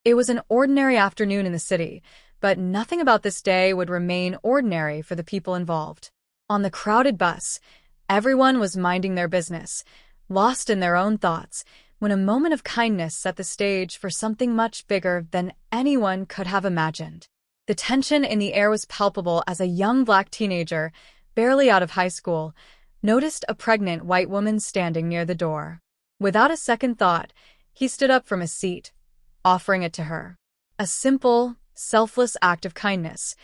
It was an ordinary afternoon in the city, but nothing about this day would remain ordinary for the people involved. On the crowded bus, everyone was minding their business, lost in their own thoughts, when a moment of kindness set the stage for something much bigger than anyone could have imagined. The tension in the air was palpable as a young black teenager, barely out of high school, noticed a pregnant white woman standing near the door. Without a second thought, he stood up from his seat, offering it to her. A simple, selfless act of kindness,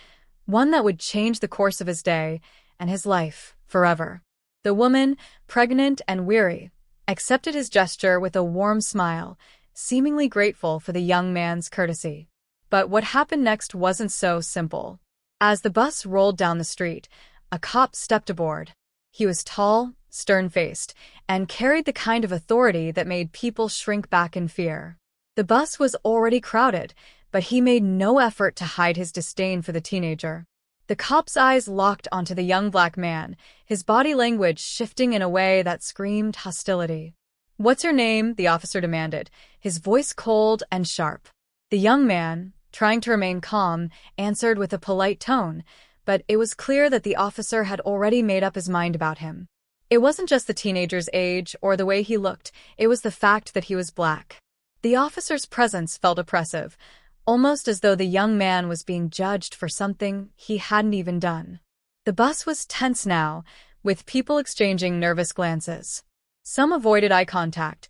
one that would change the course of his day and his life forever. The woman, pregnant and weary, accepted his gesture with a warm smile, seemingly grateful for the young man's courtesy. But what happened next wasn't so simple. As the bus rolled down the street, a cop stepped aboard. He was tall, stern-faced, and carried the kind of authority that made people shrink back in fear. The bus was already crowded, but he made no effort to hide his disdain for the teenager. The cop's eyes locked onto the young black man, his body language shifting in a way that screamed hostility. "What's your name?" the officer demanded, his voice cold and sharp. The young man, trying to remain calm, answered with a polite tone, but it was clear that the officer had already made up his mind about him. It wasn't just the teenager's age or the way he looked, it was the fact that he was black. The officer's presence felt oppressive, almost as though the young man was being judged for something he hadn't even done. The bus was tense now, with people exchanging nervous glances. Some avoided eye contact,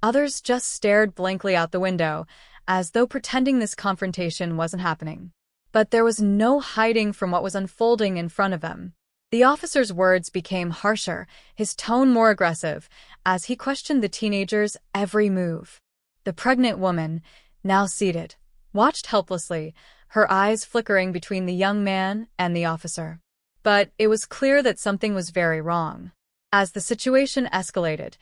others just stared blankly out the window, as though pretending this confrontation wasn't happening. But there was no hiding from what was unfolding in front of them. The officer's words became harsher, his tone more aggressive, as he questioned the teenager's every move. The pregnant woman, now seated, watched helplessly, her eyes flickering between the young man and the officer. But it was clear that something was very wrong. As the situation escalated,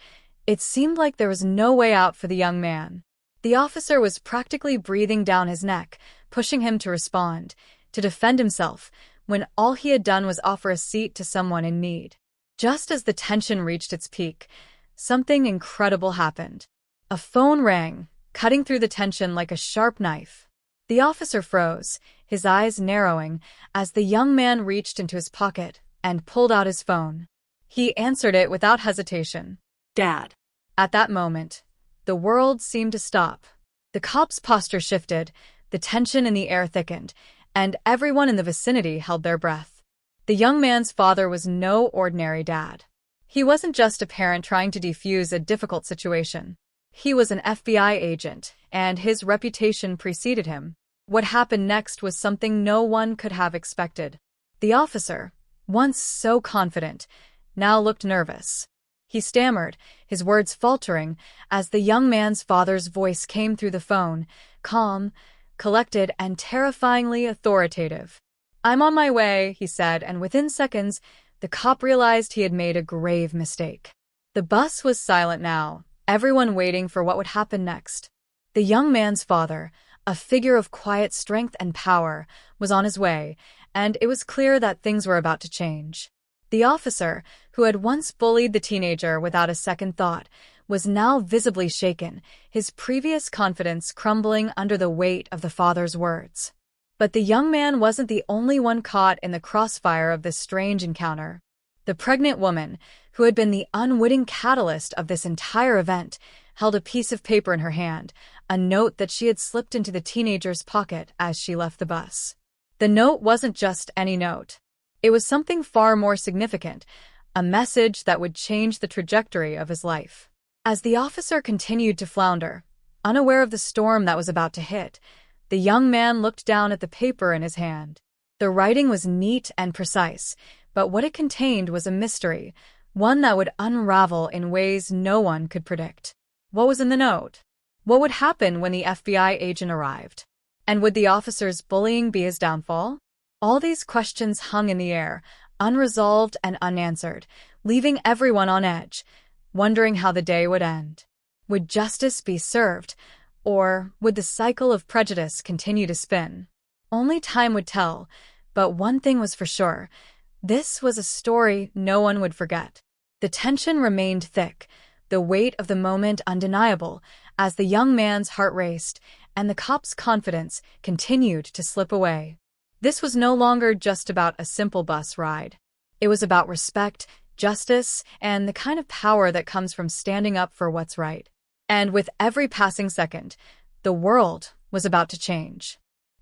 it seemed like there was no way out for the young man. The officer was practically breathing down his neck, pushing him to respond, to defend himself, when all he had done was offer a seat to someone in need. Just as the tension reached its peak, something incredible happened. A phone rang, cutting through the tension like a sharp knife. The officer froze, his eyes narrowing, as the young man reached into his pocket and pulled out his phone. He answered it without hesitation. "Dad." At that moment, the world seemed to stop. The cop's posture shifted, the tension in the air thickened, and everyone in the vicinity held their breath. The young man's father was no ordinary dad. He wasn't just a parent trying to defuse a difficult situation. He was an FBI agent, and his reputation preceded him. What happened next was something no one could have expected. The officer, once so confident, now looked nervous. He stammered, his words faltering, as the young man's father's voice came through the phone, calm, collected, and terrifyingly authoritative. "I'm on my way," he said, and within seconds, the cop realized he had made a grave mistake. The bus was silent now, everyone waiting for what would happen next. The young man's father, a figure of quiet strength and power, was on his way, and it was clear that things were about to change. The officer, who had once bullied the teenager without a second thought, was now visibly shaken, his previous confidence crumbling under the weight of the father's words. But the young man wasn't the only one caught in the crossfire of this strange encounter. The pregnant woman, who had been the unwitting catalyst of this entire event, held a piece of paper in her hand, a note that she had slipped into the teenager's pocket as she left the bus. The note wasn't just any note. It was something far more significant, a message that would change the trajectory of his life. As the officer continued to flounder, unaware of the storm that was about to hit, the young man looked down at the paper in his hand. The writing was neat and precise, but what it contained was a mystery, one that would unravel in ways no one could predict. What was in the note? What would happen when the FBI agent arrived? And would the officer's bullying be his downfall? All these questions hung in the air, unresolved and unanswered, leaving everyone on edge, wondering how the day would end. Would justice be served, or would the cycle of prejudice continue to spin? Only time would tell, but one thing was for sure. This was a story no one would forget. The tension remained thick, the weight of the moment undeniable, as the young man's heart raced, and the cop's confidence continued to slip away. This was no longer just about a simple bus ride. It was about respect, justice, and the kind of power that comes from standing up for what's right. And with every passing second, the world was about to change.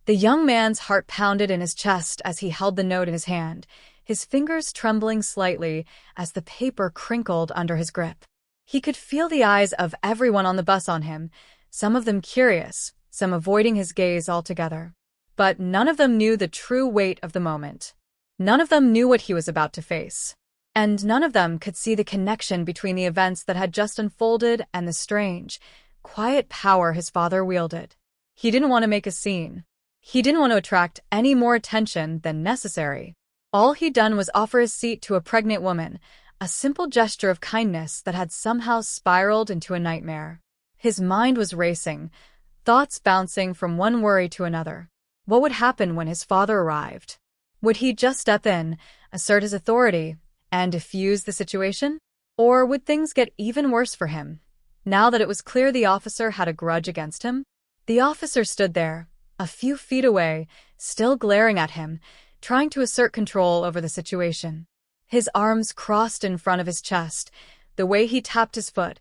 The young man's heart pounded in his chest as he held the note in his hand, his fingers trembling slightly as the paper crinkled under his grip. He could feel the eyes of everyone on the bus on him, some of them curious, some avoiding his gaze altogether. But none of them knew the true weight of the moment. None of them knew what he was about to face. And none of them could see the connection between the events that had just unfolded and the strange, quiet power his father wielded. He didn't want to make a scene. He didn't want to attract any more attention than necessary. All he'd done was offer his seat to a pregnant woman, a simple gesture of kindness that had somehow spiraled into a nightmare. His mind was racing, thoughts bouncing from one worry to another. What would happen when his father arrived? Would he just step in, assert his authority, and defuse the situation? Or would things get even worse for him, now that it was clear the officer had a grudge against him? The officer stood there, a few feet away, still glaring at him, trying to assert control over the situation. His arms crossed in front of his chest, the way he tapped his foot,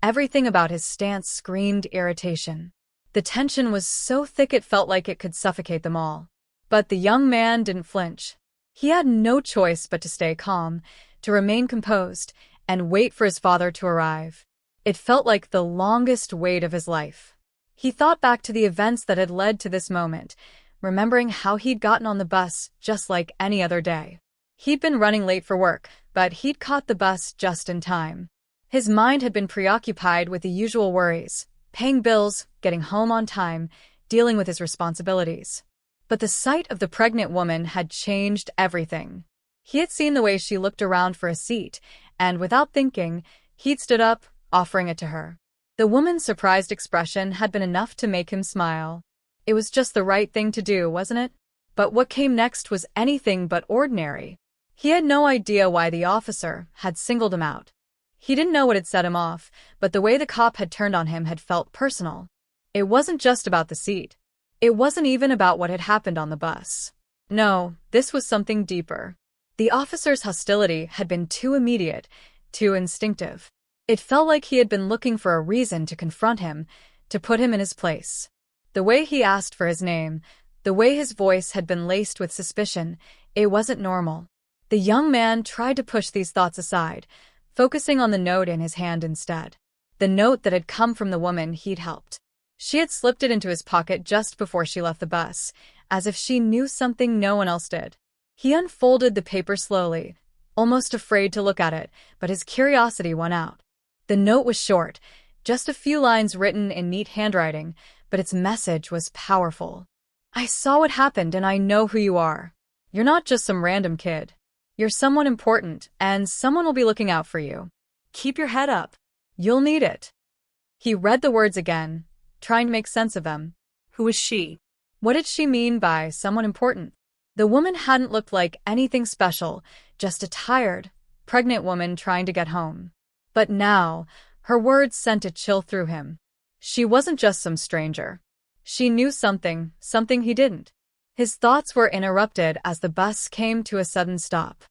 everything about his stance screamed irritation. The tension was so thick it felt like it could suffocate them all. But the young man didn't flinch. He had no choice but to stay calm, to remain composed, and wait for his father to arrive. It felt like the longest wait of his life. He thought back to the events that had led to this moment, remembering how he'd gotten on the bus just like any other day. He'd been running late for work, but he'd caught the bus just in time. His mind had been preoccupied with the usual worries, paying bills, getting home on time, dealing with his responsibilities. But the sight of the pregnant woman had changed everything. He had seen the way she looked around for a seat, and without thinking, he'd stood up, offering it to her. The woman's surprised expression had been enough to make him smile. It was just the right thing to do, wasn't it? But what came next was anything but ordinary. He had no idea why the officer had singled him out. He didn't know what had set him off, but the way the cop had turned on him had felt personal. It wasn't just about the seat. It wasn't even about what had happened on the bus. No, this was something deeper. The officer's hostility had been too immediate, too instinctive. It felt like he had been looking for a reason to confront him, to put him in his place. The way he asked for his name, the way his voice had been laced with suspicion, it wasn't normal. The young man tried to push these thoughts aside, focusing on the note in his hand instead. The note that had come from the woman he'd helped. She had slipped it into his pocket just before she left the bus, as if she knew something no one else did. He unfolded the paper slowly, almost afraid to look at it, but his curiosity won out. The note was short, just a few lines written in neat handwriting, but its message was powerful. I saw what happened and I know who you are. You're not just some random kid. You're someone important, and someone will be looking out for you. Keep your head up. You'll need it. He read the words again, trying to make sense of them. Who was she? What did she mean by someone important? The woman hadn't looked like anything special, just a tired, pregnant woman trying to get home. But now, her words sent a chill through him. She wasn't just some stranger. She knew something he didn't. His thoughts were interrupted as the bus came to a sudden stop.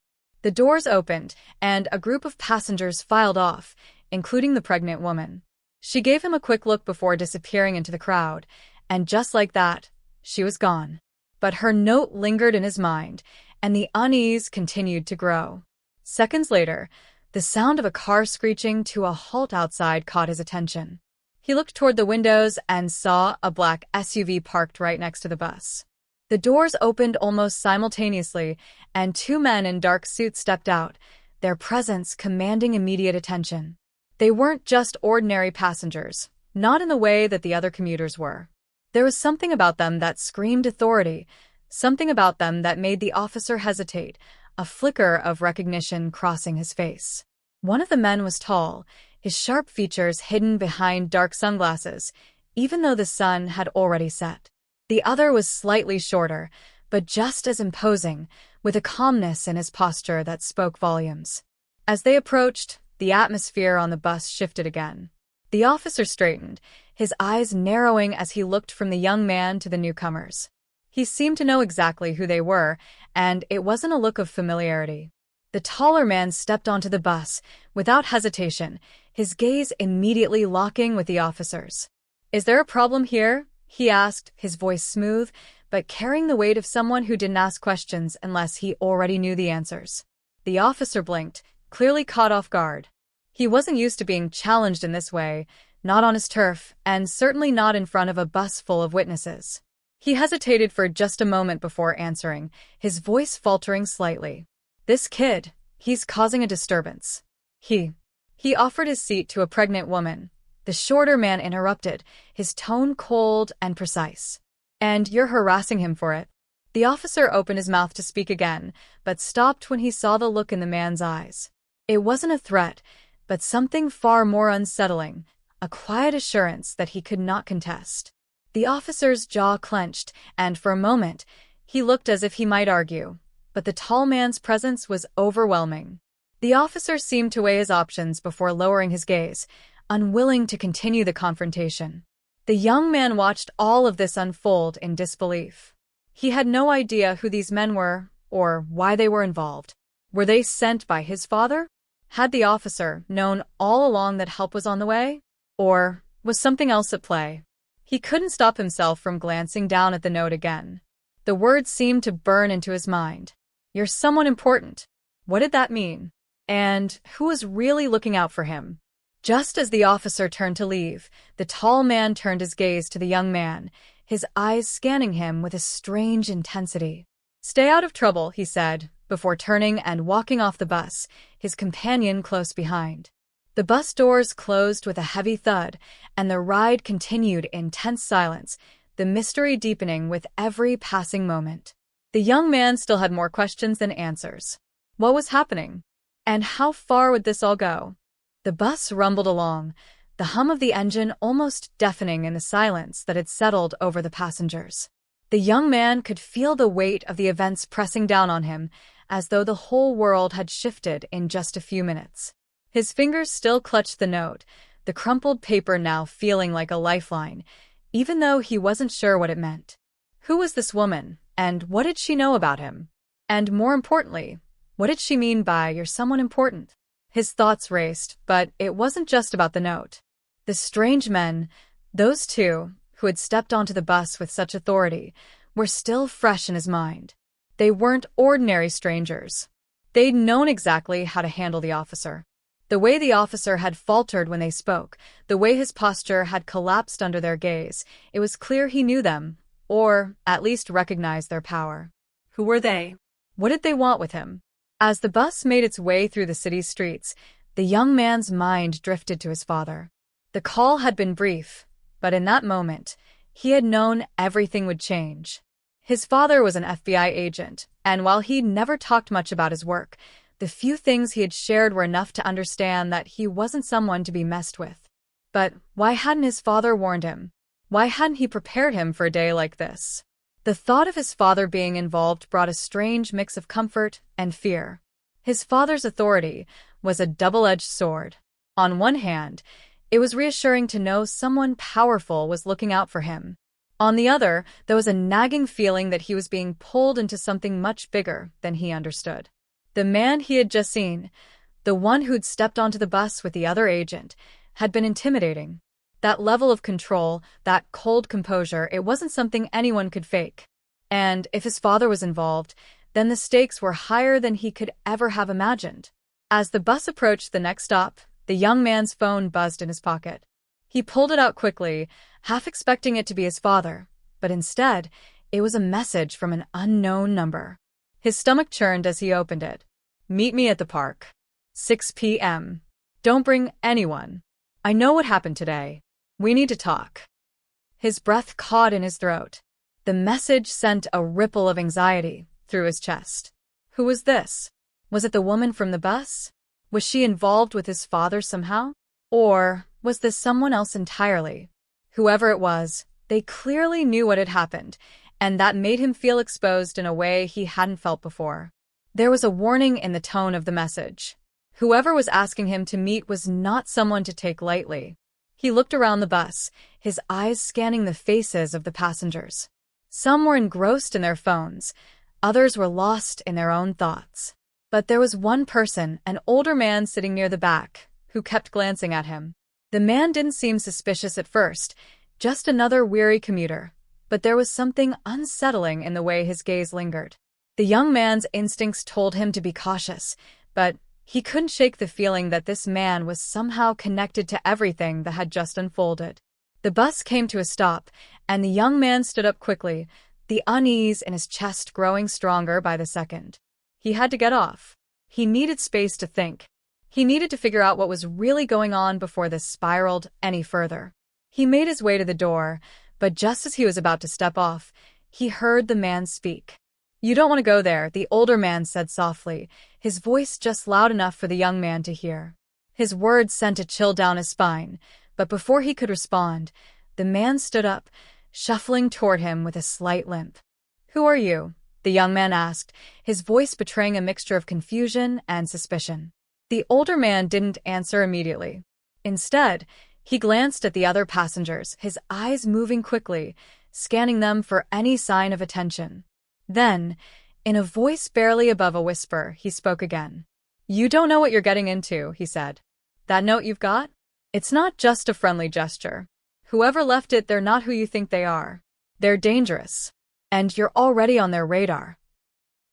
The doors opened, and a group of passengers filed off, including the pregnant woman. She gave him a quick look before disappearing into the crowd, and just like that, she was gone. But her note lingered in his mind, and the unease continued to grow. Seconds later, the sound of a car screeching to a halt outside caught his attention. He looked toward the windows and saw a black SUV parked right next to the bus. The doors opened almost simultaneously, and two men in dark suits stepped out, their presence commanding immediate attention. They weren't just ordinary passengers, not in the way that the other commuters were. There was something about them that screamed authority, something about them that made the officer hesitate, a flicker of recognition crossing his face. One of the men was tall, his sharp features hidden behind dark sunglasses, even though the sun had already set. The other was slightly shorter, but just as imposing, with a calmness in his posture that spoke volumes. As they approached, the atmosphere on the bus shifted again. The officer straightened, his eyes narrowing as he looked from the young man to the newcomers. He seemed to know exactly who they were, and it wasn't a look of familiarity. The taller man stepped onto the bus, without hesitation, his gaze immediately locking with the officer's. "Is there a problem here?" he asked, his voice smooth, but carrying the weight of someone who didn't ask questions unless he already knew the answers. The officer blinked, clearly caught off guard. He wasn't used to being challenged in this way, not on his turf, and certainly not in front of a bus full of witnesses. He hesitated for just a moment before answering, his voice faltering slightly. "This kid, he's causing a disturbance." He offered his seat to a pregnant woman. The shorter man interrupted, his tone cold and precise. "And you're harassing him for it?" The officer opened his mouth to speak again, but stopped when he saw the look in the man's eyes. It wasn't a threat, but something far more unsettling, a quiet assurance that he could not contest. The officer's jaw clenched, and for a moment, he looked as if he might argue, but the tall man's presence was overwhelming. The officer seemed to weigh his options before lowering his gaze, unwilling to continue the confrontation. The young man watched all of this unfold in disbelief. He had no idea who these men were, or why they were involved. Were they sent by his father? Had the officer known all along that help was on the way? Or was something else at play? He couldn't stop himself from glancing down at the note again. The words seemed to burn into his mind. "You're someone important." What did that mean? And who was really looking out for him? Just as the officer turned to leave, the tall man turned his gaze to the young man, his eyes scanning him with a strange intensity. "Stay out of trouble," he said, before turning and walking off the bus, his companion close behind. The bus doors closed with a heavy thud, and the ride continued in tense silence, the mystery deepening with every passing moment. The young man still had more questions than answers. What was happening? And how far would this all go? The bus rumbled along, the hum of the engine almost deafening in the silence that had settled over the passengers. The young man could feel the weight of the events pressing down on him, as though the whole world had shifted in just a few minutes. His fingers still clutched the note, the crumpled paper now feeling like a lifeline, even though he wasn't sure what it meant. Who was this woman, and what did she know about him? And more importantly, what did she mean by "you're someone important"? His thoughts raced, but it wasn't just about the note. The strange men, those two, who had stepped onto the bus with such authority, were still fresh in his mind. They weren't ordinary strangers. They'd known exactly how to handle the officer. The way the officer had faltered when they spoke, the way his posture had collapsed under their gaze, it was clear he knew them, or at least recognized their power. Who were they? What did they want with him? As the bus made its way through the city's streets, the young man's mind drifted to his father. The call had been brief, but in that moment, he had known everything would change. His father was an FBI agent, and while he'd never talked much about his work, the few things he had shared were enough to understand that he wasn't someone to be messed with. But why hadn't his father warned him? Why hadn't he prepared him for a day like this? The thought of his father being involved brought a strange mix of comfort and fear. His father's authority was a double-edged sword. On one hand, it was reassuring to know someone powerful was looking out for him. On the other, there was a nagging feeling that he was being pulled into something much bigger than he understood. The man he had just seen, the one who'd stepped onto the bus with the other agent, had been intimidating. That level of control, that cold composure, it wasn't something anyone could fake. And if his father was involved, then the stakes were higher than he could ever have imagined. As the bus approached the next stop, the young man's phone buzzed in his pocket. He pulled it out quickly, half expecting it to be his father, but instead, it was a message from an unknown number. His stomach churned as he opened it. "Meet me at the park. 6 p.m. Don't bring anyone. I know what happened today. We need to talk." His breath caught in his throat. The message sent a ripple of anxiety through his chest. Who was this? Was it the woman from the bus? Was she involved with his father somehow? Or was this someone else entirely? Whoever it was, they clearly knew what had happened, and that made him feel exposed in a way he hadn't felt before. There was a warning in the tone of the message. Whoever was asking him to meet was not someone to take lightly. He looked around the bus, his eyes scanning the faces of the passengers. Some were engrossed in their phones, others were lost in their own thoughts. But there was one person, an older man sitting near the back, who kept glancing at him. The man didn't seem suspicious at first, just another weary commuter, but there was something unsettling in the way his gaze lingered. The young man's instincts told him to be cautious, but he couldn't shake the feeling that this man was somehow connected to everything that had just unfolded. The bus came to a stop, and the young man stood up quickly, the unease in his chest growing stronger by the second. He had to get off. He needed space to think. He needed to figure out what was really going on before this spiraled any further. He made his way to the door, but just as he was about to step off, he heard the man speak. "You don't want to go there," the older man said softly, his voice just loud enough for the young man to hear. His words sent a chill down his spine, but before he could respond, the man stood up, shuffling toward him with a slight limp. "Who are you?" the young man asked, his voice betraying a mixture of confusion and suspicion. The older man didn't answer immediately. Instead, he glanced at the other passengers, his eyes moving quickly, scanning them for any sign of attention. Then, in a voice barely above a whisper, he spoke again. "You don't know what you're getting into," he said. "That note you've got? It's not just a friendly gesture. Whoever left it, they're not who you think they are. They're dangerous. And you're already on their radar."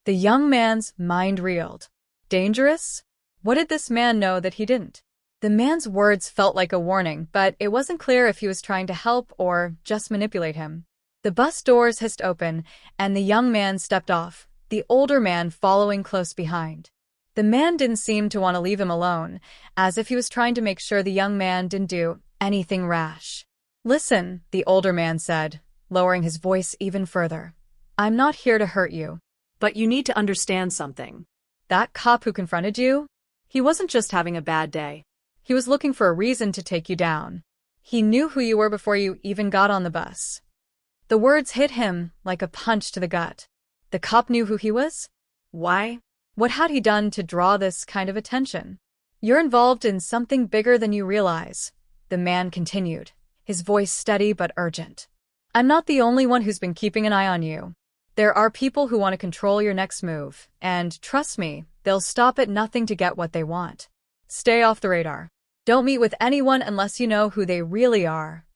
The young man's mind reeled. Dangerous? What did this man know that he didn't? The man's words felt like a warning, but it wasn't clear if he was trying to help or just manipulate him. The bus doors hissed open, and the young man stepped off, the older man following close behind. The man didn't seem to want to leave him alone, as if he was trying to make sure the young man didn't do anything rash. "Listen," the older man said, lowering his voice even further. "I'm not here to hurt you. But you need to understand something. That cop who confronted you? He wasn't just having a bad day. He was looking for a reason to take you down. He knew who you were before you even got on the bus." The words hit him like a punch to the gut. The cop knew who he was? Why? What had he done to draw this kind of attention? "You're involved in something bigger than you realize," the man continued, his voice steady but urgent. "I'm not the only one who's been keeping an eye on you. There are people who want to control your next move, and trust me, they'll stop at nothing to get what they want. Stay off the radar. Don't meet with anyone unless you know who they really are."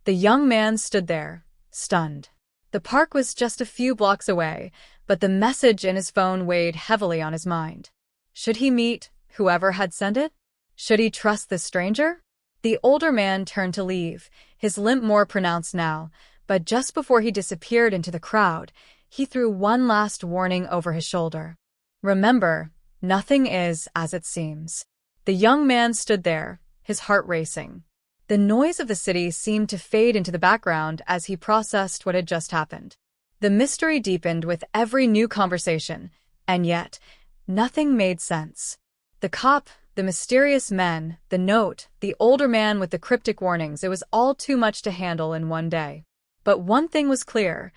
The young man stood there, stunned. The park was just a few blocks away, but the message in his phone weighed heavily on his mind. Should he meet whoever had sent it? Should he trust this stranger? The older man turned to leave, his limp more pronounced now, but just before he disappeared into the crowd, he threw one last warning over his shoulder. "Remember, nothing is as it seems." The young man stood there, his heart racing. The noise of the city seemed to fade into the background as he processed what had just happened. The mystery deepened with every new conversation, and yet, nothing made sense. The cop, the mysterious men, the note, the older man with the cryptic warnings, it was all too much to handle in one day. But one thing was clear.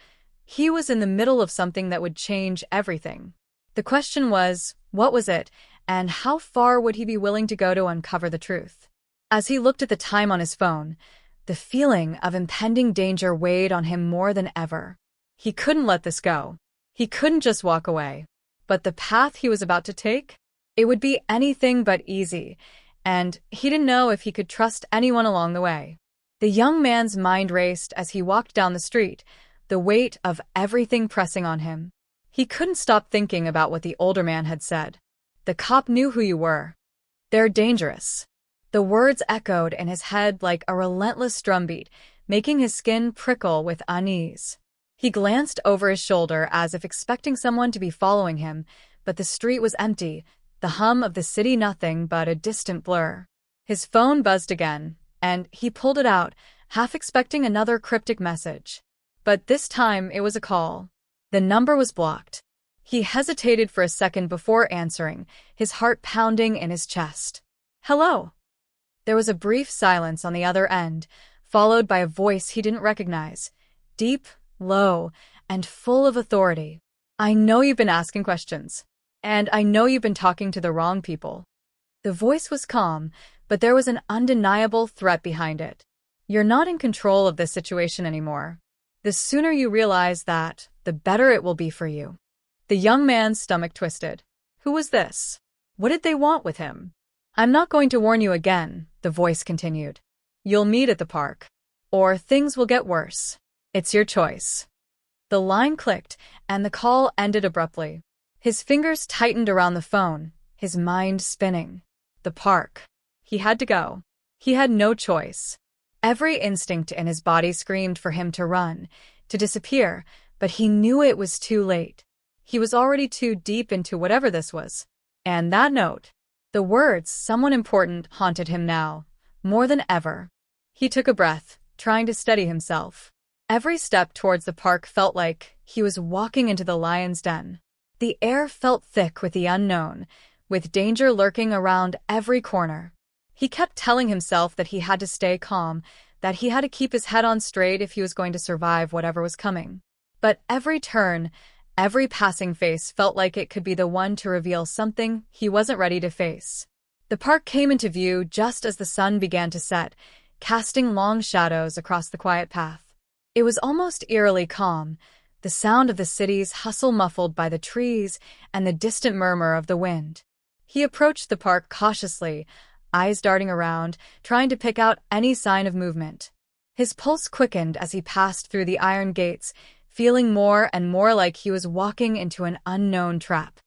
He was in the middle of something that would change everything. The question was, what was it, and how far would he be willing to go to uncover the truth? As he looked at the time on his phone, the feeling of impending danger weighed on him more than ever. He couldn't let this go. He couldn't just walk away. But the path he was about to take? It would be anything but easy, and he didn't know if he could trust anyone along the way. The young man's mind raced as he walked down the street, the weight of everything pressing on him. He couldn't stop thinking about what the older man had said. "The cop knew who you were. They're dangerous." The words echoed in his head like a relentless drumbeat, making his skin prickle with unease. He glanced over his shoulder as if expecting someone to be following him, but the street was empty, the hum of the city nothing but a distant blur. His phone buzzed again, and he pulled it out, half expecting another cryptic message. But this time it was a call. The number was blocked. He hesitated for a second before answering, his heart pounding in his chest. "Hello?" There was a brief silence on the other end, followed by a voice he didn't recognize, deep, low, and full of authority. "I know you've been asking questions, and I know you've been talking to the wrong people." The voice was calm, but there was an undeniable threat behind it. You're not in control of this situation anymore. The sooner you realize that, the better it will be for you. The young man's stomach twisted. Who was this? What did they want with him? I'm not going to warn you again, the voice continued. You'll meet at the park. Or things will get worse. It's your choice. The line clicked, and the call ended abruptly. His fingers tightened around the phone, his mind spinning. The park. He had to go. He had no choice. Every instinct in his body screamed for him to run, to disappear, but he knew it was too late. He was already too deep into whatever this was. And that note, the words "someone important" haunted him now, more than ever. He took a breath, trying to steady himself. Every step towards the park felt like he was walking into the lion's den. The air felt thick with the unknown, with danger lurking around every corner. He kept telling himself that he had to stay calm, that he had to keep his head on straight if he was going to survive whatever was coming. But every turn, every passing face felt like it could be the one to reveal something he wasn't ready to face. The park came into view just as the sun began to set, casting long shadows across the quiet path. It was almost eerily calm, the sound of the city's hustle muffled by the trees and the distant murmur of the wind. He approached the park cautiously, eyes darting around, trying to pick out any sign of movement. His pulse quickened as he passed through the iron gates, feeling more and more like he was walking into an unknown trap.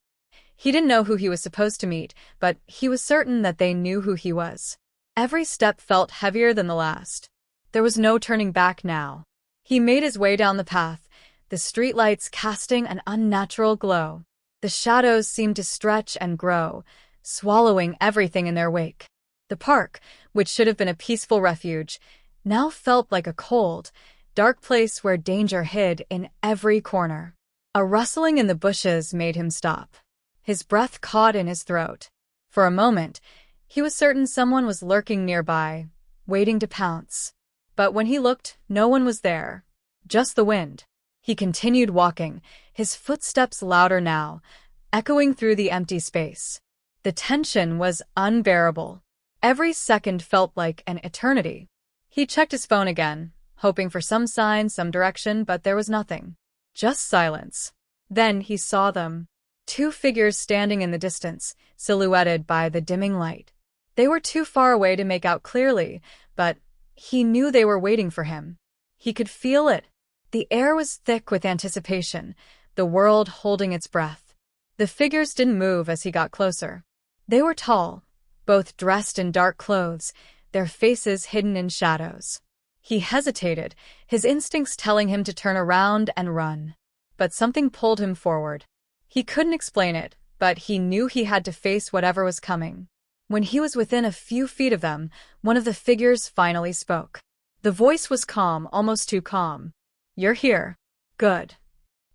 He didn't know who he was supposed to meet, but he was certain that they knew who he was. Every step felt heavier than the last. There was no turning back now. He made his way down the path, the streetlights casting an unnatural glow. The shadows seemed to stretch and grow, swallowing everything in their wake. The park, which should have been a peaceful refuge, now felt like a cold, dark place where danger hid in every corner. A rustling in the bushes made him stop. His breath caught in his throat. For a moment, he was certain someone was lurking nearby, waiting to pounce. But when he looked, no one was there. Just the wind. He continued walking, his footsteps louder now, echoing through the empty space. The tension was unbearable. Every second felt like an eternity. He checked his phone again, hoping for some sign, some direction, but there was nothing. Just silence. Then he saw them. Two figures standing in the distance, silhouetted by the dimming light. They were too far away to make out clearly, but he knew they were waiting for him. He could feel it. The air was thick with anticipation, the world holding its breath. The figures didn't move as he got closer. They were tall, both dressed in dark clothes, their faces hidden in shadows. He hesitated, his instincts telling him to turn around and run. But something pulled him forward. He couldn't explain it, but he knew he had to face whatever was coming. When he was within a few feet of them, one of the figures finally spoke. The voice was calm, almost too calm. "You're here. Good."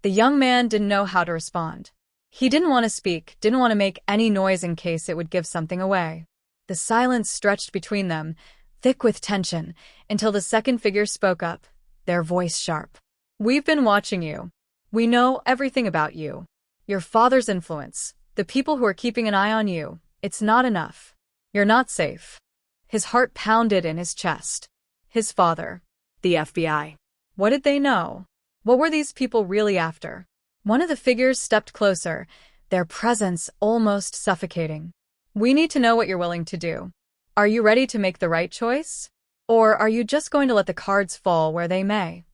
The young man didn't know how to respond. He didn't want to speak, didn't want to make any noise in case it would give something away. The silence stretched between them, thick with tension, until the second figure spoke up, their voice sharp. "We've been watching you. We know everything about you. Your father's influence, the people who are keeping an eye on you. It's not enough. You're not safe." His heart pounded in his chest. His father. The FBI. What did they know? What were these people really after? One of the figures stepped closer, their presence almost suffocating. "We need to know what you're willing to do. Are you ready to make the right choice? Or are you just going to let the cards fall where they may?"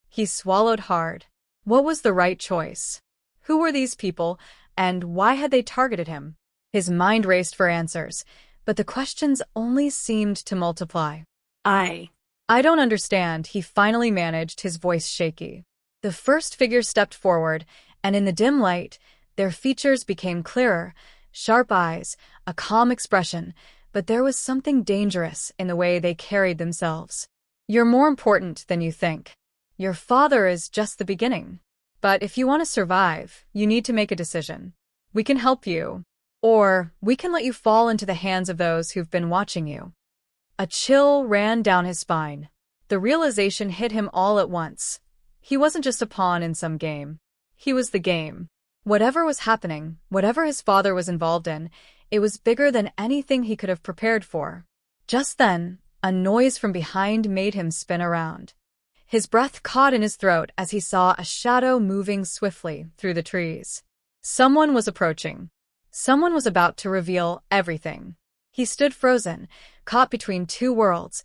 He swallowed hard. What was the right choice? Who were these people, and why had they targeted him? His mind raced for answers, but the questions only seemed to multiply. I don't understand," he finally managed, his voice shaky. The first figure stepped forward, and in the dim light, their features became clearer, sharp eyes, a calm expression, but there was something dangerous in the way they carried themselves. "You're more important than you think. Your father is just the beginning. But if you want to survive, you need to make a decision. We can help you, or we can let you fall into the hands of those who've been watching you." A chill ran down his spine. The realization hit him all at once. He wasn't just a pawn in some game. He was the game. Whatever was happening, whatever his father was involved in, It was bigger than anything he could have prepared for. Just then, a noise from behind made him spin around. His breath caught in his throat as he saw a shadow moving swiftly through the trees. Someone was approaching. Someone was about to reveal everything. He stood frozen, caught between two worlds,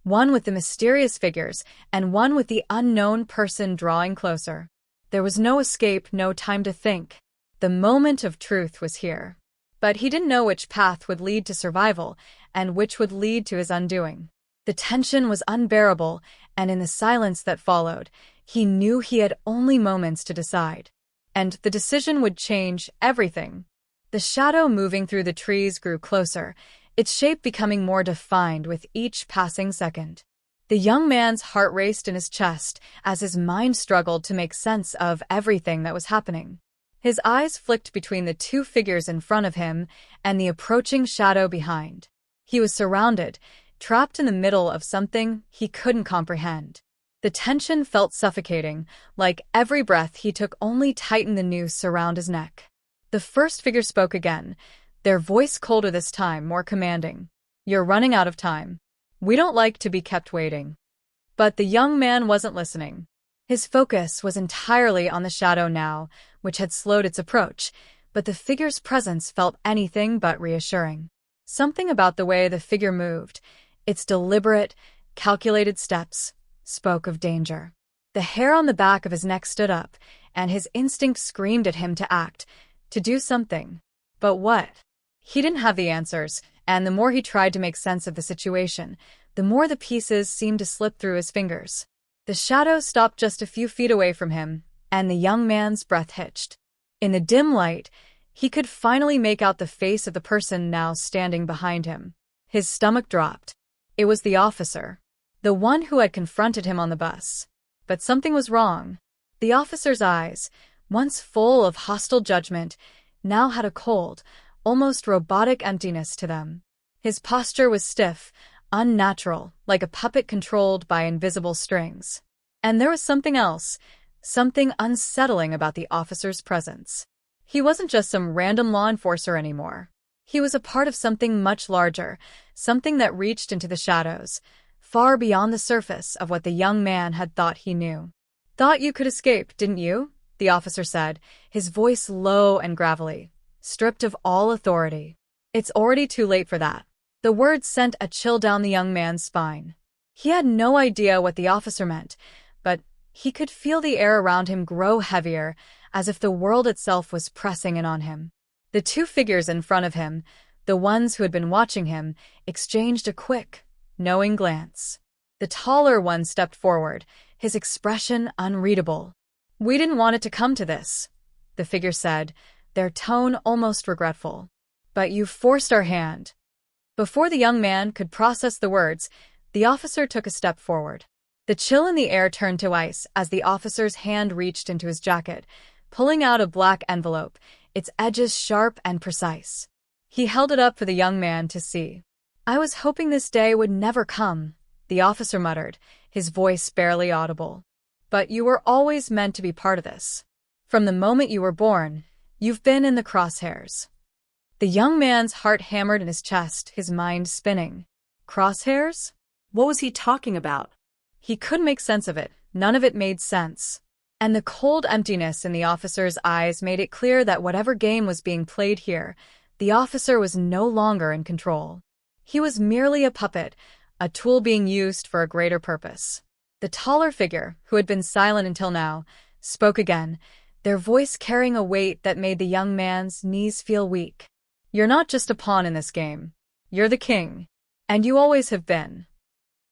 one with the mysterious figures and one with the unknown person drawing closer. There was no escape, no time to think. The moment of truth was here. But he didn't know which path would lead to survival and which would lead to his undoing. The tension was unbearable, and in the silence that followed, he knew he had only moments to decide. And the decision would change everything. The shadow moving through the trees grew closer, its shape becoming more defined with each passing second. The young man's heart raced in his chest as his mind struggled to make sense of everything that was happening. His eyes flicked between the two figures in front of him and the approaching shadow behind. He was surrounded, trapped in the middle of something he couldn't comprehend. The tension felt suffocating, like every breath he took only tightened the noose around his neck. The first figure spoke again, their voice colder this time, more commanding. "You're running out of time. We don't like to be kept waiting." But the young man wasn't listening. His focus was entirely on the shadow now, which had slowed its approach, but the figure's presence felt anything but reassuring. Something about the way the figure moved, its deliberate, calculated steps, spoke of danger. The hair on the back of his neck stood up, and his instinct screamed at him to act, to do something. But what? He didn't have the answers, and the more he tried to make sense of the situation, the more the pieces seemed to slip through his fingers. The shadow stopped just a few feet away from him, and the young man's breath hitched. In the dim light, he could finally make out the face of the person now standing behind him. His stomach dropped. It was the officer, the one who had confronted him on the bus. But something was wrong. The officer's eyes, once full of hostile judgment, now had a cold, almost robotic emptiness to them. His posture was stiff, unnatural, like a puppet controlled by invisible strings. And there was something else, something unsettling about the officer's presence. He wasn't just some random law enforcer anymore. He was a part of something much larger, something that reached into the shadows, far beyond the surface of what the young man had thought he knew. "Thought you could escape, didn't you?" the officer said, his voice low and gravelly, stripped of all authority. "It's already too late for that." The words sent a chill down the young man's spine. He had no idea what the officer meant, but he could feel the air around him grow heavier, as if the world itself was pressing in on him. The two figures in front of him, the ones who had been watching him, exchanged a quick, knowing glance. The taller one stepped forward, his expression unreadable. "We didn't want it to come to this," the figure said, their tone almost regretful. "But you forced our hand." Before the young man could process the words, the officer took a step forward. The chill in the air turned to ice as the officer's hand reached into his jacket, pulling out a black envelope, its edges sharp and precise. He held it up for the young man to see. "I was hoping this day would never come," the officer muttered, his voice barely audible. "But you were always meant to be part of this. From the moment you were born, you've been in the crosshairs." The young man's heart hammered in his chest, his mind spinning. Crosshairs? What was he talking about? He couldn't make sense of it. None of it made sense. And the cold emptiness in the officer's eyes made it clear that whatever game was being played here, the officer was no longer in control. He was merely a puppet, a tool being used for a greater purpose. The taller figure, who had been silent until now, spoke again, their voice carrying a weight that made the young man's knees feel weak. "You're not just a pawn in this game. You're the king. And you always have been."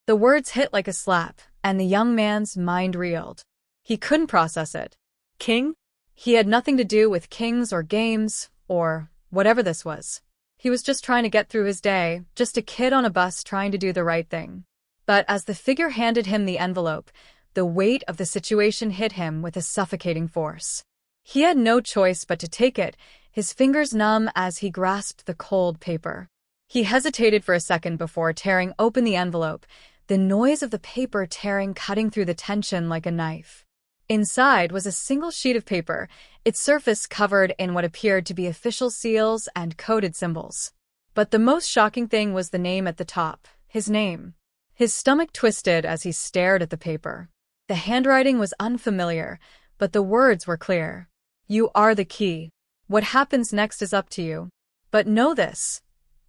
The words hit like a slap, and the young man's mind reeled. He couldn't process it. King? He had nothing to do with kings or games, or whatever this was. He was just trying to get through his day, just a kid on a bus trying to do the right thing. But as the figure handed him the envelope, the weight of the situation hit him with a suffocating force. He had no choice but to take it, his fingers numb as he grasped the cold paper. He hesitated for a second before tearing open the envelope, the noise of the paper tearing cutting through the tension like a knife. Inside was a single sheet of paper, its surface covered in what appeared to be official seals and coded symbols. But the most shocking thing was the name at the top, his name. His stomach twisted as he stared at the paper. The handwriting was unfamiliar, but the words were clear. You are the key. What happens next is up to you. But know this.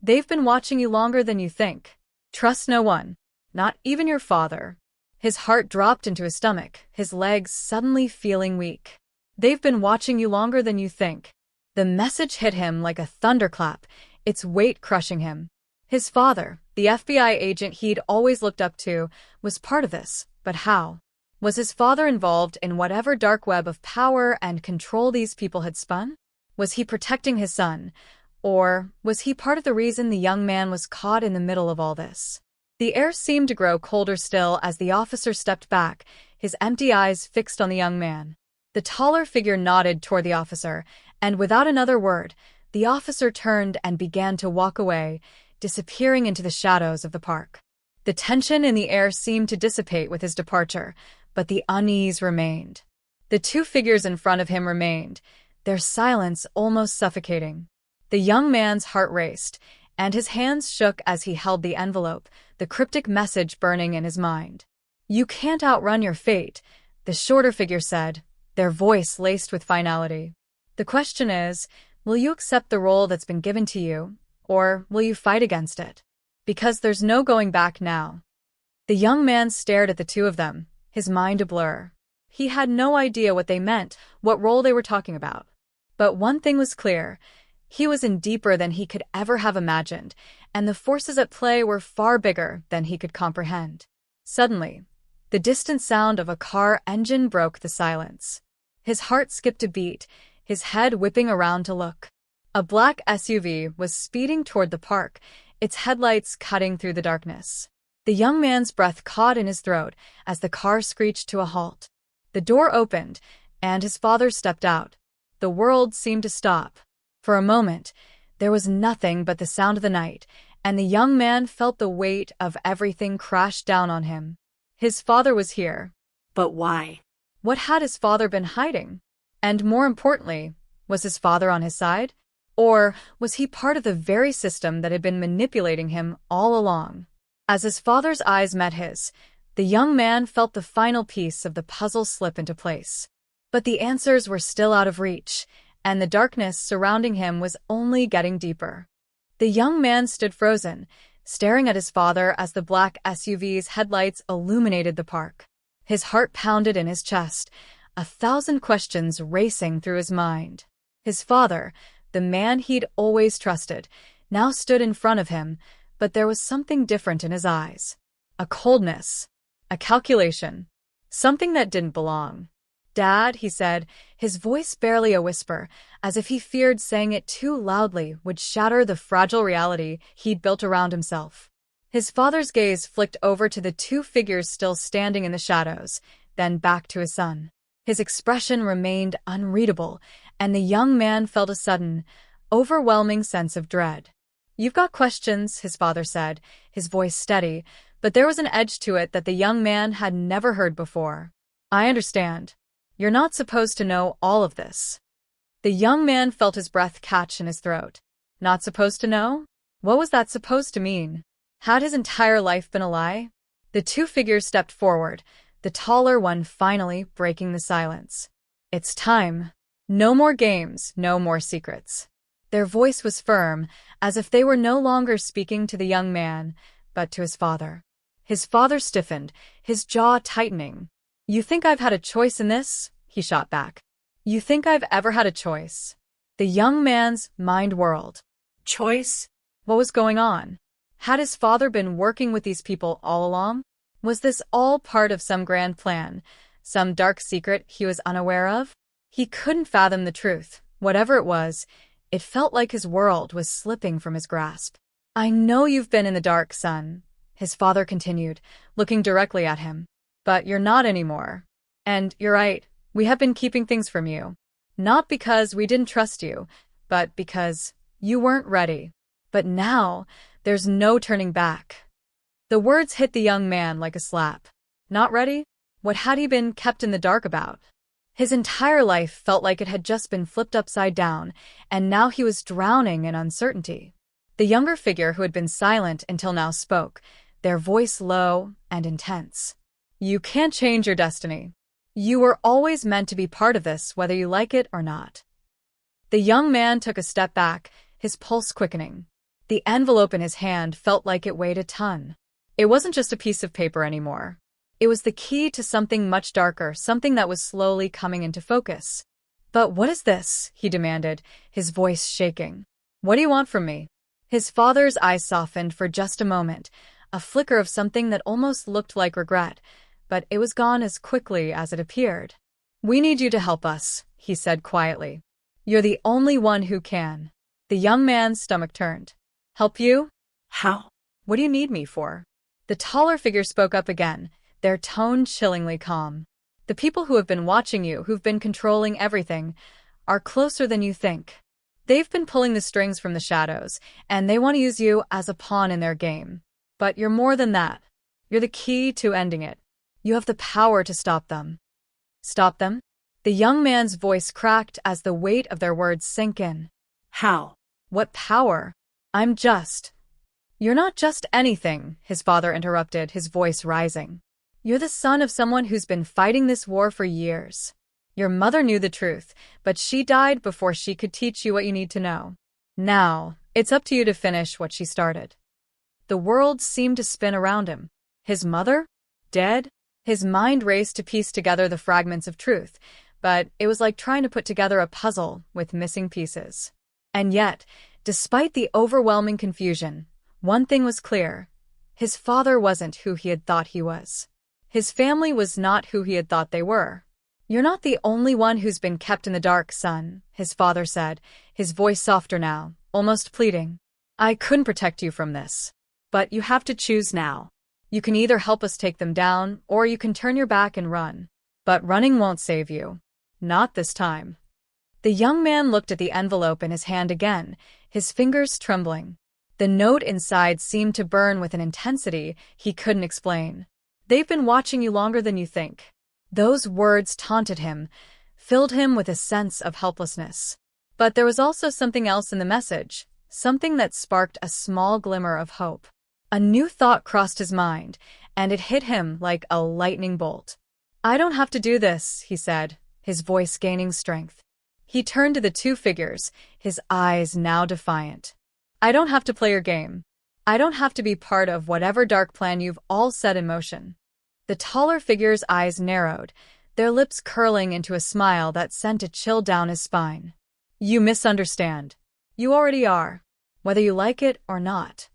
They've been watching you longer than you think. Trust no one. Not even your father. His heart dropped into his stomach, his legs suddenly feeling weak. They've been watching you longer than you think. The message hit him like a thunderclap, its weight crushing him. His father, the FBI agent he'd always looked up to, was part of this, but how? Was his father involved in whatever dark web of power and control these people had spun? Was he protecting his son? Or was he part of the reason the young man was caught in the middle of all this? The air seemed to grow colder still as the officer stepped back, his empty eyes fixed on the young man. The taller figure nodded toward the officer, and without another word, the officer turned and began to walk away, disappearing into the shadows of the park. The tension in the air seemed to dissipate with his departure, but the unease remained. The two figures in front of him remained, their silence almost suffocating. The young man's heart raced, and his hands shook as he held the envelope, the cryptic message burning in his mind. You can't outrun your fate, the shorter figure said, their voice laced with finality. The question is, will you accept the role that's been given to you, or will you fight against it? Because there's no going back now. The young man stared at the two of them, his mind a blur. He had no idea what they meant, what role they were talking about. But one thing was clear. He was in deeper than he could ever have imagined, and the forces at play were far bigger than he could comprehend. Suddenly, the distant sound of a car engine broke the silence. His heart skipped a beat, his head whipping around to look. A black SUV was speeding toward the park, its headlights cutting through the darkness. The young man's breath caught in his throat as the car screeched to a halt. The door opened, and his father stepped out. The world seemed to stop. For a moment, there was nothing but the sound of the night, and the young man felt the weight of everything crash down on him. His father was here. But why? What had his father been hiding? And more importantly, was his father on his side? Or was he part of the very system that had been manipulating him all along? As his father's eyes met his, the young man felt the final piece of the puzzle slip into place. But the answers were still out of reach, and the darkness surrounding him was only getting deeper. The young man stood frozen, staring at his father as the black SUV's headlights illuminated the park. His heart pounded in his chest, 1,000 questions racing through his mind. His father, the man he'd always trusted, now stood in front of him, but there was something different in his eyes. A coldness, a calculation, something that didn't belong. Dad, he said, his voice barely a whisper, as if he feared saying it too loudly would shatter the fragile reality he'd built around himself. His father's gaze flicked over to the two figures still standing in the shadows, then back to his son. His expression remained unreadable, and the young man felt a sudden, overwhelming sense of dread. You've got questions, his father said, his voice steady, but there was an edge to it that the young man had never heard before. I understand. You're not supposed to know all of this. The young man felt his breath catch in his throat. Not supposed to know? What was that supposed to mean? Had his entire life been a lie? The two figures stepped forward, the taller one finally breaking the silence. It's time. No more games, no more secrets. Their voice was firm, as if they were no longer speaking to the young man, but to his father. His father stiffened, his jaw tightening. You think I've had a choice in this? He shot back. You think I've ever had a choice? The young man's mind whirled. Choice? What was going on? Had his father been working with these people all along? Was this all part of some grand plan, some dark secret he was unaware of? He couldn't fathom the truth. Whatever it was, it felt like his world was slipping from his grasp. I know you've been in the dark, son, his father continued, looking directly at him. But you're not anymore. And you're right, we have been keeping things from you. Not because we didn't trust you, but because you weren't ready. But now, there's no turning back. The words hit the young man like a slap. Not ready? What had he been kept in the dark about? His entire life felt like it had just been flipped upside down, and now he was drowning in uncertainty. The younger figure who had been silent until now spoke, their voice low and intense. You can't change your destiny. You were always meant to be part of this, whether you like it or not. The young man took a step back, his pulse quickening. The envelope in his hand felt like it weighed a ton. It wasn't just a piece of paper anymore. It was the key to something much darker, something that was slowly coming into focus. But what is this? He demanded, his voice shaking. What do you want from me? His father's eyes softened for just a moment, a flicker of something that almost looked like regret, but it was gone as quickly as it appeared. We need you to help us, he said quietly. You're the only one who can. The young man's stomach turned. Help you? How? What do you need me for? The taller figure spoke up again, their tone chillingly calm. The people who have been watching you, who've been controlling everything, are closer than you think. They've been pulling the strings from the shadows, and they want to use you as a pawn in their game. But you're more than that. You're the key to ending it. You have the power to stop them. Stop them? The young man's voice cracked as the weight of their words sank in. How? What power? You're not just anything, his father interrupted, his voice rising. You're the son of someone who's been fighting this war for years. Your mother knew the truth, but she died before she could teach you what you need to know. Now, it's up to you to finish what she started. The world seemed to spin around him. His mother? Dead? His mind raced to piece together the fragments of truth, but it was like trying to put together a puzzle with missing pieces. And yet, despite the overwhelming confusion, one thing was clear. His father wasn't who he had thought he was. His family was not who he had thought they were. You're not the only one who's been kept in the dark, son, his father said, his voice softer now, almost pleading. I couldn't protect you from this. But you have to choose now. You can either help us take them down, or you can turn your back and run. But running won't save you. Not this time. The young man looked at the envelope in his hand again, his fingers trembling. The note inside seemed to burn with an intensity he couldn't explain. They've been watching you longer than you think. Those words taunted him, filled him with a sense of helplessness. But there was also something else in the message, something that sparked a small glimmer of hope. A new thought crossed his mind, and it hit him like a lightning bolt. I don't have to do this, he said, his voice gaining strength. He turned to the two figures, his eyes now defiant. I don't have to play your game. I don't have to be part of whatever dark plan you've all set in motion. The taller figure's eyes narrowed, their lips curling into a smile that sent a chill down his spine. You misunderstand. You already are, whether you like it or not.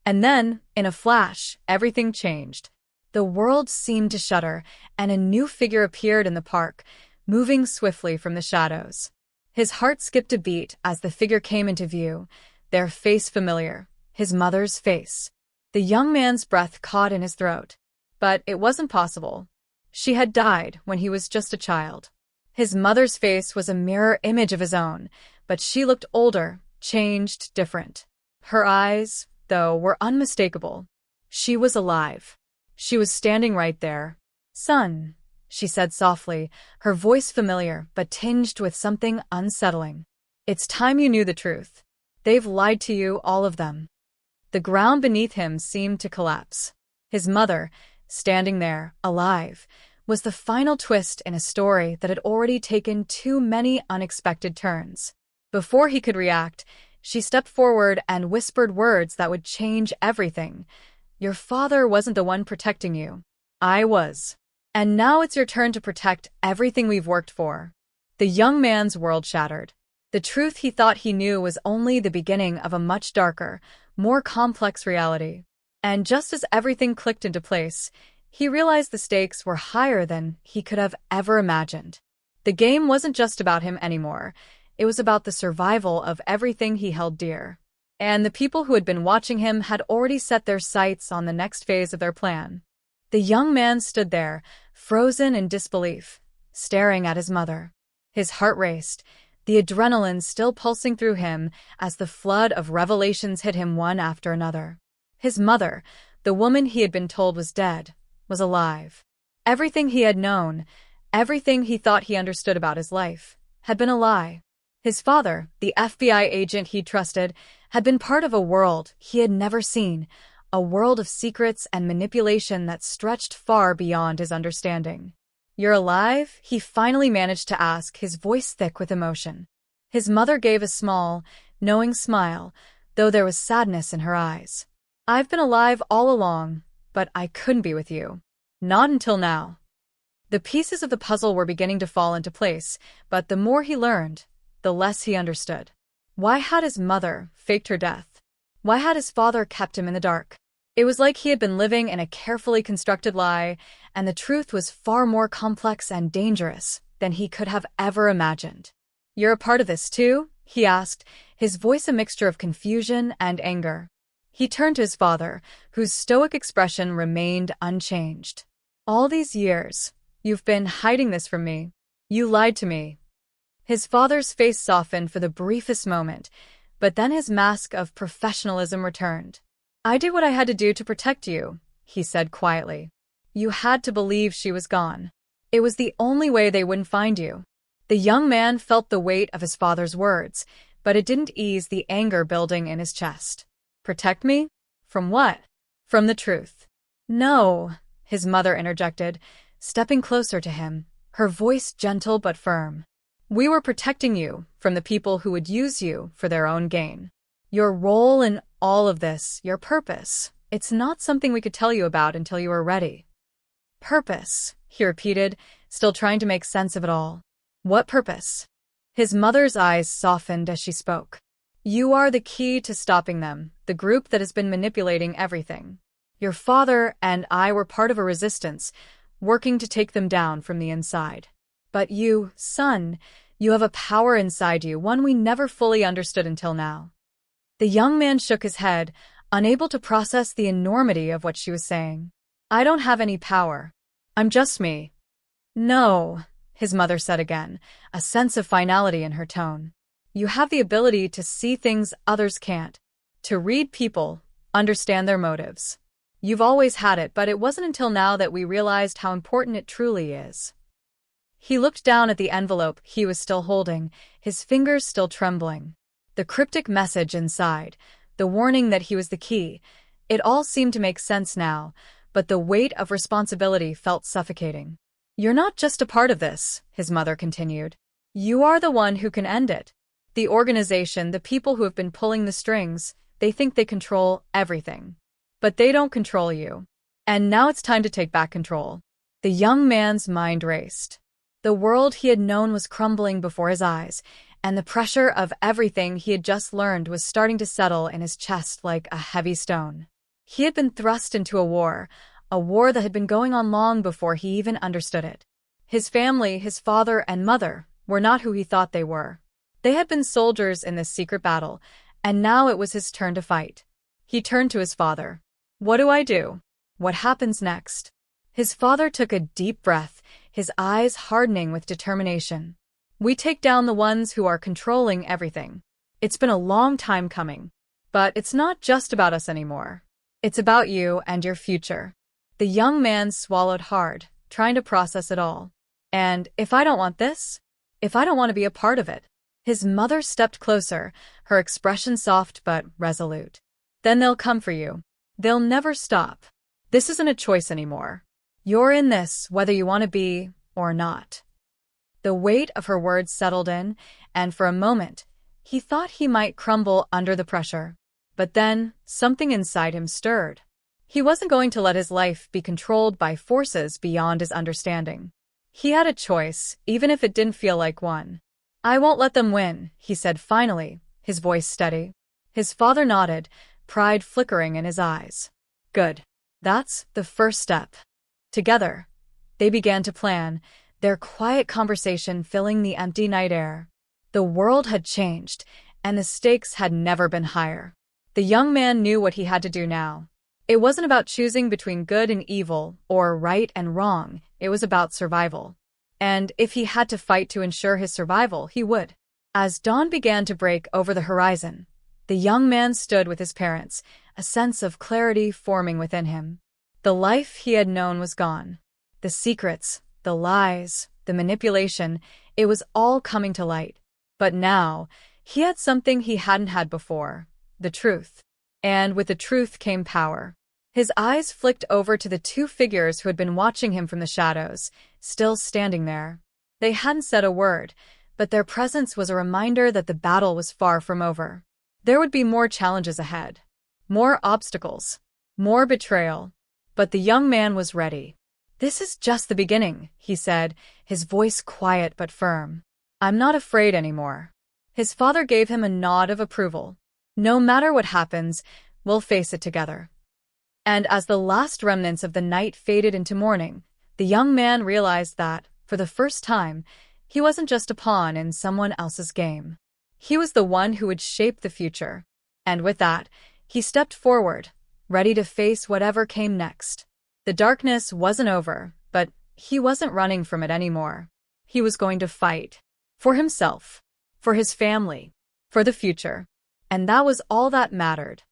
And then, in a flash, everything changed. The world seemed to shudder, and a new figure appeared in the park, moving swiftly from the shadows. His heart skipped a beat as the figure came into view, their face familiar, his mother's face. The young man's breath caught in his throat. But it wasn't possible. She had died when he was just a child. His mother's face was a mirror image of his own, but she looked older, changed, different. Her eyes, though, were unmistakable. She was alive. She was standing right there. Son, she said softly, her voice familiar but tinged with something unsettling. It's time you knew the truth. They've lied to you, all of them. The ground beneath him seemed to collapse. His mother, standing there, alive, was the final twist in a story that had already taken too many unexpected turns. Before he could react, she stepped forward and whispered words that would change everything. Your father wasn't the one protecting you. I was. And now it's your turn to protect everything we've worked for. The young man's world shattered. The truth he thought he knew was only the beginning of a much darker, more complex reality. And just as everything clicked into place, he realized the stakes were higher than he could have ever imagined. The game wasn't just about him anymore. It was about the survival of everything he held dear. And the people who had been watching him had already set their sights on the next phase of their plan. The young man stood there, frozen in disbelief, staring at his mother. His heart raced, the adrenaline still pulsing through him as the flood of revelations hit him one after another. His mother, the woman he had been told was dead, was alive. Everything he had known, everything he thought he understood about his life, had been a lie. His father, the FBI agent he trusted, had been part of a world he had never seen, a world of secrets and manipulation that stretched far beyond his understanding. "You're alive?" he finally managed to ask, his voice thick with emotion. His mother gave a small, knowing smile, though there was sadness in her eyes. "I've been alive all along, but I couldn't be with you. Not until now." The pieces of the puzzle were beginning to fall into place, but the more he learned, the less he understood. Why had his mother faked her death? Why had his father kept him in the dark? It was like he had been living in a carefully constructed lie, and the truth was far more complex and dangerous than he could have ever imagined. "You're a part of this too?" he asked, his voice a mixture of confusion and anger. He turned to his father, whose stoic expression remained unchanged. "All these years, you've been hiding this from me. You lied to me." His father's face softened for the briefest moment, but then his mask of professionalism returned. "I did what I had to do to protect you," he said quietly. "You had to believe she was gone. It was the only way they wouldn't find you." The young man felt the weight of his father's words, but it didn't ease the anger building in his chest. "Protect me? From what?" "From the truth." "No," his mother interjected, stepping closer to him, her voice gentle but firm. "We were protecting you from the people who would use you for their own gain. Your role in all of this, your purpose, it's not something we could tell you about until you were ready." "Purpose," he repeated, still trying to make sense of it all. "What purpose?" His mother's eyes softened as she spoke. "You are the key to stopping them, the group that has been manipulating everything. Your father and I were part of a resistance, working to take them down from the inside. But you, son, you have a power inside you, one we never fully understood until now." The young man shook his head, unable to process the enormity of what she was saying. "I don't have any power. I'm just me." "No," his mother said again, a sense of finality in her tone. "You have the ability to see things others can't, to read people, understand their motives. You've always had it, but it wasn't until now that we realized how important it truly is." He looked down at the envelope he was still holding, his fingers still trembling. The cryptic message inside, the warning that he was the key, it all seemed to make sense now, but the weight of responsibility felt suffocating. "You're not just a part of this," his mother continued. "You are the one who can end it. The organization, the people who have been pulling the strings, they think they control everything. But they don't control you. And now it's time to take back control." The young man's mind raced. The world he had known was crumbling before his eyes, and the pressure of everything he had just learned was starting to settle in his chest like a heavy stone. He had been thrust into a war that had been going on long before he even understood it. His family, his father and mother, were not who he thought they were. They had been soldiers in this secret battle, and now it was his turn to fight. He turned to his father. "What do I do? What happens next?" His father took a deep breath, his eyes hardening with determination. "We take down the ones who are controlling everything. It's been a long time coming. But it's not just about us anymore. It's about you and your future." The young man swallowed hard, trying to process it all. "And if I don't want this? If I don't want to be a part of it?" His mother stepped closer, her expression soft but resolute. "Then they'll come for you. They'll never stop. This isn't a choice anymore. You're in this whether you want to be or not." The weight of her words settled in, and for a moment, he thought he might crumble under the pressure. But then, something inside him stirred. He wasn't going to let his life be controlled by forces beyond his understanding. He had a choice, even if it didn't feel like one. "I won't let them win," he said finally, his voice steady. His father nodded, pride flickering in his eyes. "Good. That's the first step." Together, they began to plan, their quiet conversation filling the empty night air. The world had changed, and the stakes had never been higher. The young man knew what he had to do now. It wasn't about choosing between good and evil, or right and wrong, it was about survival. And if he had to fight to ensure his survival, he would. As dawn began to break over the horizon, the young man stood with his parents, a sense of clarity forming within him. The life he had known was gone. The secrets, the lies, the manipulation, it was all coming to light. But now, he had something he hadn't had before, the truth. And with the truth came power. His eyes flicked over to the two figures who had been watching him from the shadows, still standing there. They hadn't said a word, but their presence was a reminder that the battle was far from over. There would be more challenges ahead. More obstacles. More betrayal. But the young man was ready. "This is just the beginning," he said, his voice quiet but firm. "I'm not afraid anymore." His father gave him a nod of approval. "No matter what happens, we'll face it together." And as the last remnants of the night faded into morning, the young man realized that, for the first time, he wasn't just a pawn in someone else's game. He was the one who would shape the future. And with that, he stepped forward, ready to face whatever came next. The darkness wasn't over, but he wasn't running from it anymore. He was going to fight. For himself. For his family. For the future. And that was all that mattered.